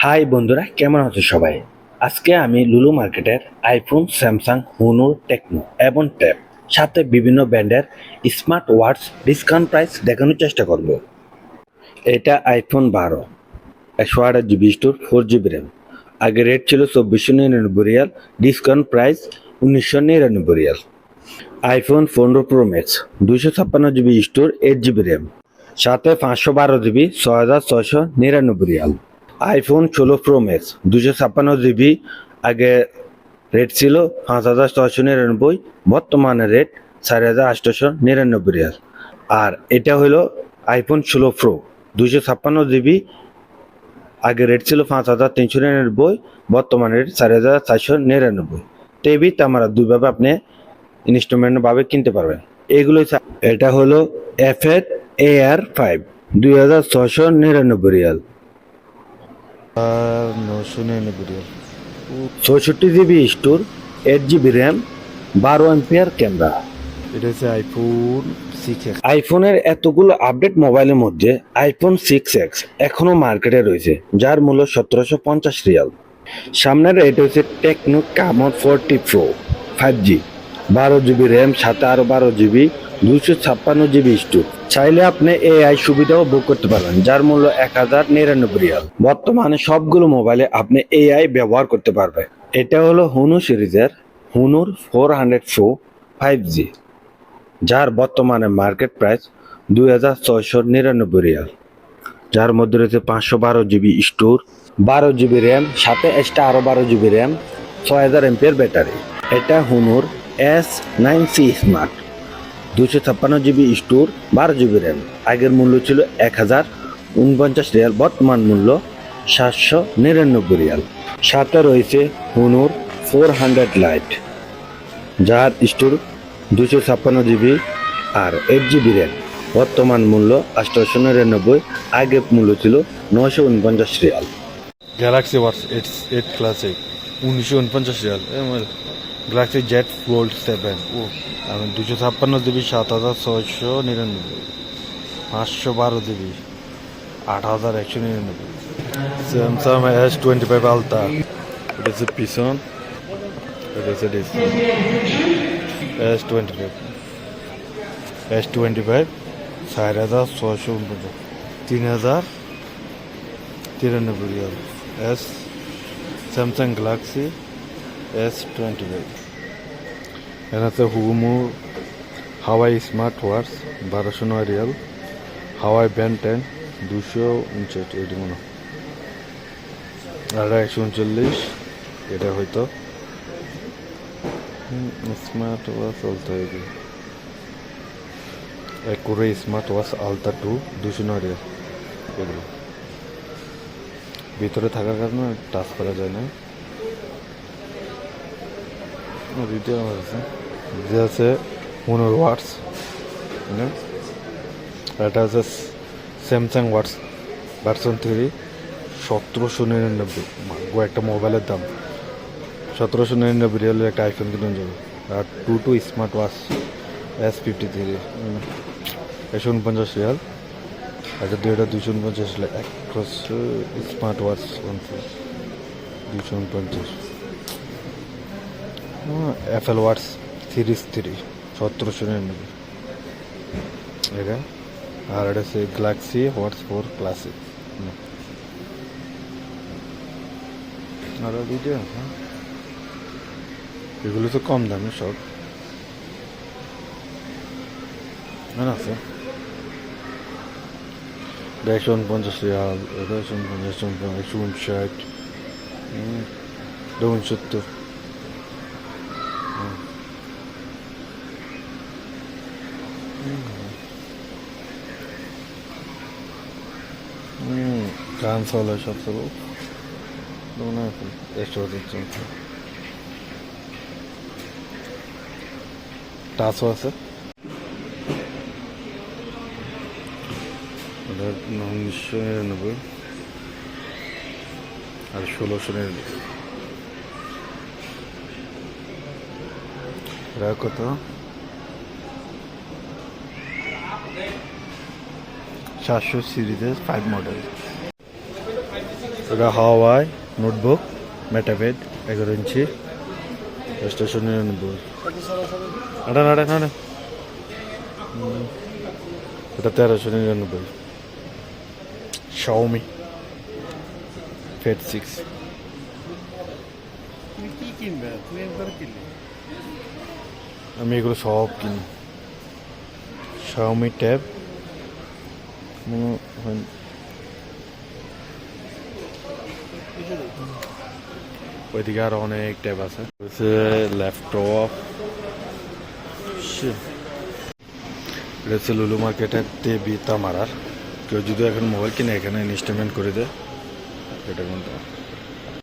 High বন্ধুরা, কেমন আছো সবাই? আজকে আমি লুলু মার্কেটের আইফোন, স্যামসাং, হুনুর, টেকনো এবং ট্যাব সাথে বিভিন্ন ব্র্যান্ডের স্মার্ট ওয়াচ ডিসকাউন্ট প্রাইস দেখানোর চেষ্টা করব। এটা iPhone 12, 128 GB store, 4 GB RAM. আগে রেট ছিল 2499 Real, discount price 1999 Real. IPhone 15 pro max, 256 GB store, 8 GB RAM, সাথে 512 GB, 6699 Real. IPhone 16 pro max, 256 GB, আগে রেট ছিল 5699, বর্তমানে রেট 4899 রিয়াল। আর এটা হলো আইফোন 16 প্রো, 256 জিবি, আগে রেট ছিল 5399, বর্তমানে রেট 4499। টেবি তামারা দুইভাবে আপনি ইনস্টলমেন্ট ভাবে কিনতে পারবেন। এগুলো এটা হলো এফএড AR5, 2699 Real. 999 Real. 64 GB store, 8 GB RAM, 12 ampere camera. এটা হচ্ছে আইফোন 6s। আইফোনের এতগুলো আপডেট মোবাইলের মধ্যে আইফোন 6X এখনো মার্কেটে রয়েছে, যার মূল্য 1750 রিয়াল। সামনের এটা হচ্ছে Tecno Camon 40 pro 5G, 12 GB RAM, সাথে আরো 12 জিবি, 256 জিবি স্টোর। চাইলে আপনি AI সুবিধাও বুক করতে পারবেন, যার মূল্য 1099 রিয়াল। বর্তমানে সবগুলো মোবাইলে আপনি AI ব্যবহার করতে পারবেন। এটা হলো হুনু সিরিজের হুনুর 400 প্রো 5G, যার বর্তমানে মার্কেট প্রাইস 2699 রিয়াল। যার মধ্যে রয়েছে 512 জিবি স্টোর, 12 জিবি র্যাম, সাথে এক্সট্রা আরো 12 জিবি র্যাম, 6000 এম্পিয়ার ব্যাটারি। এটা হুনুর S9C smart, 256 GB store, 12 GB RAM. আগের মূল্য ছিল 1049 রিয়াল, বর্তমান মূল্য 799 রিয়াল। সাথে রয়েছে হুনুর 400 লাইট, যার স্টোর 256 জিবি আর 8 জিবি র্যাম। বর্তমান মূল্য 899, আগে মূল্য ছিল 949 রিয়াল। গ্যালাক্সি ওয়াটস 8 classic 1949 Real. Galaxy jet fold 7 আমি 256 জিবি 7699, 512 জিবি 8199। স্যামসাং S25 আলতা, এটা হচ্ছে পিছন, এটা হচ্ছে display. S25 4649, 3093 Real. Samsung Galaxy S25। এনাতে হুমু হাওয়াই স্মার্ট ওয়াচ 1209 রিয়াল। হাওয়াই ব্যান্ড 10 259, এটি মনে হয়। আর 139, এটা হয়তো স্মার্ট ওয়াচ আলতা। একুরে স্মার্ট ওয়াচ আলতা 2 209 রিয়াল। এগুলো ভিতরে থাকার কারণে টাচ করা যায় না। ভিডিও আছে যে আছে হুনুর ওয়াটস, এটা হচ্ছে স্যামসাং ওয়াটস ভার্সন 3, 1799। একটা মোবাইলের দাম 1799 রিয়ালের একটা আইফোন কিনে যাবে। আর 2 স্মার্ট ওয়াচ S53 149 রিয়াল। আচ্ছা, দুইটা 249 রিয়াল। এক স্মার্ট ওয়াচ 249। অ্যাপেল ওয়াটস সিরিজ 3 1799 এটা। আর এটা হচ্ছে গ্যালাক্সি ওয়াটস 4 ক্লাসিক। আরো ভিডিও আছে, এগুলো তো কম দামে সব আছে। 149 রিয়াল, 150, 159, 69। গান চলে সব চলো টাচও আছে। 1999 আর 1699। এরা কত? 700 সিরিজের 5 মডেল। এটা হাওয়াই নোটবুক মেটাবেড 11 ইঞ্চি স্টেশন 99 আটা নাড়ে নাড়ে এটা 1399 Xiaomi Fate 6 তুমি কি কিনবে তুমি একবার কিনলে আমি এগুলো সব কিনি Xiaomi ট্যাব ওইদিকে আরো অনেক ট্যাব আছে ল্যাপটপ এটা হচ্ছে লুলু মার্কেটের দেবী তামারার কেউ যদি এখন মোবাইল কিনে এখানে ইনস্টলমেন্ট করে দেয় এটা কিন্তু